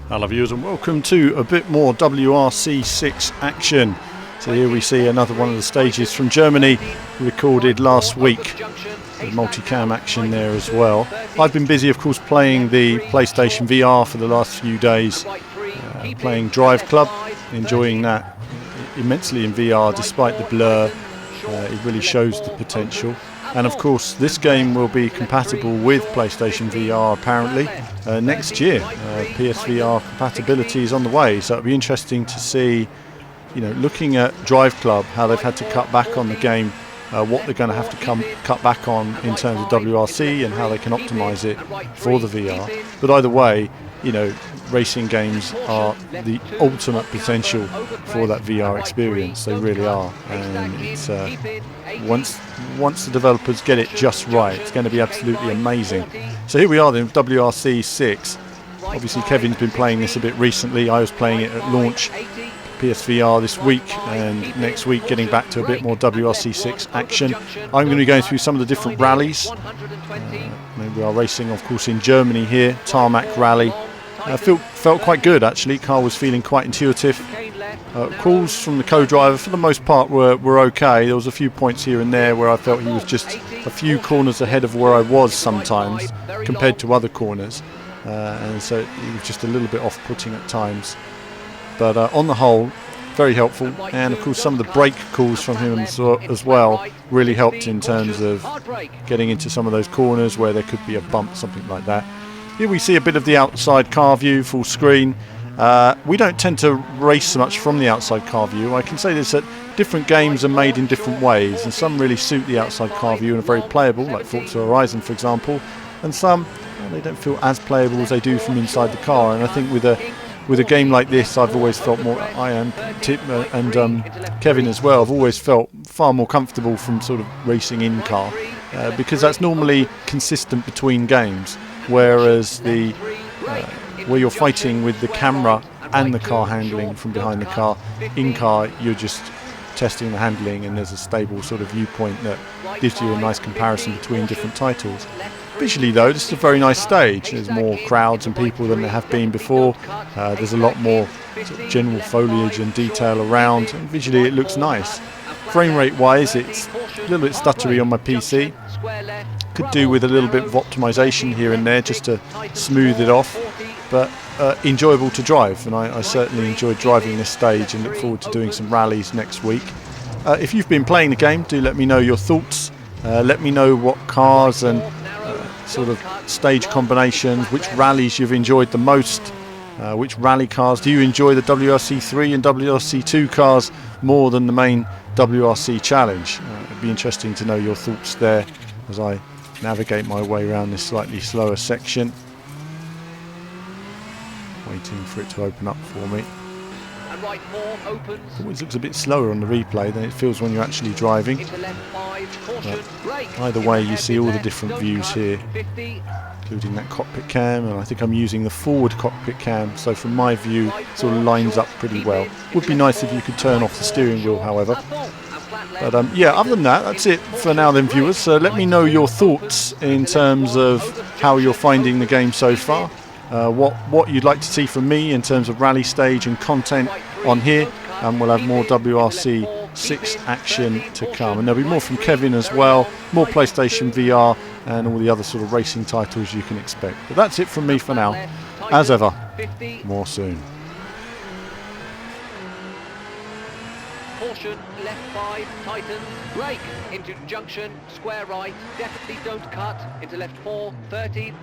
Hello viewers and welcome to a bit more WRC 6 action. So here we see another one of the stages from Germany recorded last week. There's multicam action there as well. I've been busy of course playing the PlayStation VR for the last few days, playing Drive Club, enjoying that immensely in VR despite the blur. It really shows the potential. And of course this game will be compatible with PlayStation VR apparently next year. PSVR compatibility is on the way, so it'll be interesting to see, you know, looking at Drive Club, how they've had to cut back on the game, what they're going to have to cut back on in terms of WRC and how they can optimise it for the VR. But either way, you know, racing games are the ultimate potential for that VR experience. They really are, and it's once the developers get it just right, it's going to be absolutely amazing. So here we are then, WRC 6. Obviously Kevin's been playing this a bit recently. I was playing it at launch PSVR this week, and next week getting back to a bit more WRC 6 action. I'm going to be going through some of the different rallies. We are racing of course in Germany here, tarmac rally. Felt quite good actually. Car was feeling quite intuitive. Calls from the co-driver for the most part were okay. There was a few points here and there where I felt he was just a few corners ahead of where I was sometimes compared to other corners, and so it was just a little bit off-putting at times. But on the whole, very helpful, and of course some of the brake calls from him as well really helped in terms of getting into some of those corners where there could be a bump, something like that. Here we see a bit of the outside car view, full screen. We don't tend to race so much from the outside car view. I can say this, that different games are made in different ways, and some really suit the outside car view and are very playable, like Forza Horizon for example, and some they don't feel as playable as they do from inside the car. And I think with a game like this, I've always felt more, I am Tip and Kevin as well, I've always felt far more comfortable from sort of racing in car, because that's normally consistent between games, whereas where you're fighting with the camera and the car handling from behind the car, in car you're just testing the handling, and there's a stable sort of viewpoint that gives you a nice comparison between different titles. Visually though, this is a very nice stage. There's more crowds and people than there have been before. There's a lot more sort of general foliage and detail around, and visually it looks nice. Frame rate wise, it's a little bit stuttery on my PC. Could do with a little bit of optimization here and there just to smooth it off, but enjoyable to drive, and I certainly enjoyed driving this stage and look forward to doing some rallies next week. If you've been playing the game, do let me know your thoughts. Let me know what cars and sort of stage combinations, which rallies you've enjoyed the most, which rally cars. Do you enjoy the WRC 3 and WRC 2 cars more than the main WRC challenge? It'd be interesting to know your thoughts there as I navigate my way around this slightly slower section. Waiting for it to open up for me. Always looks a bit slower on the replay than it feels when you're actually driving. But either way, you see all the different views here, including that cockpit cam, and I think I'm using the forward cockpit cam, so from my view it sort of lines up pretty well. Would be nice if you could turn off the steering wheel, however. But yeah, other than that, that's it for now then viewers. So let me know your thoughts in terms of how you're finding the game so far. What you'd like to see from me in terms of rally stage and content on here, and we'll have more WRC 6 action to come, and there'll be more from Kevin as well, more PlayStation VR and all the other sort of racing titles you can expect. But that's it from me for now. As ever, more soon. Caution, left 5, tighten, brake, into junction, square right, definitely don't cut, into left 4, 30,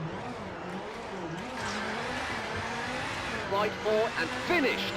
right 4, and finished.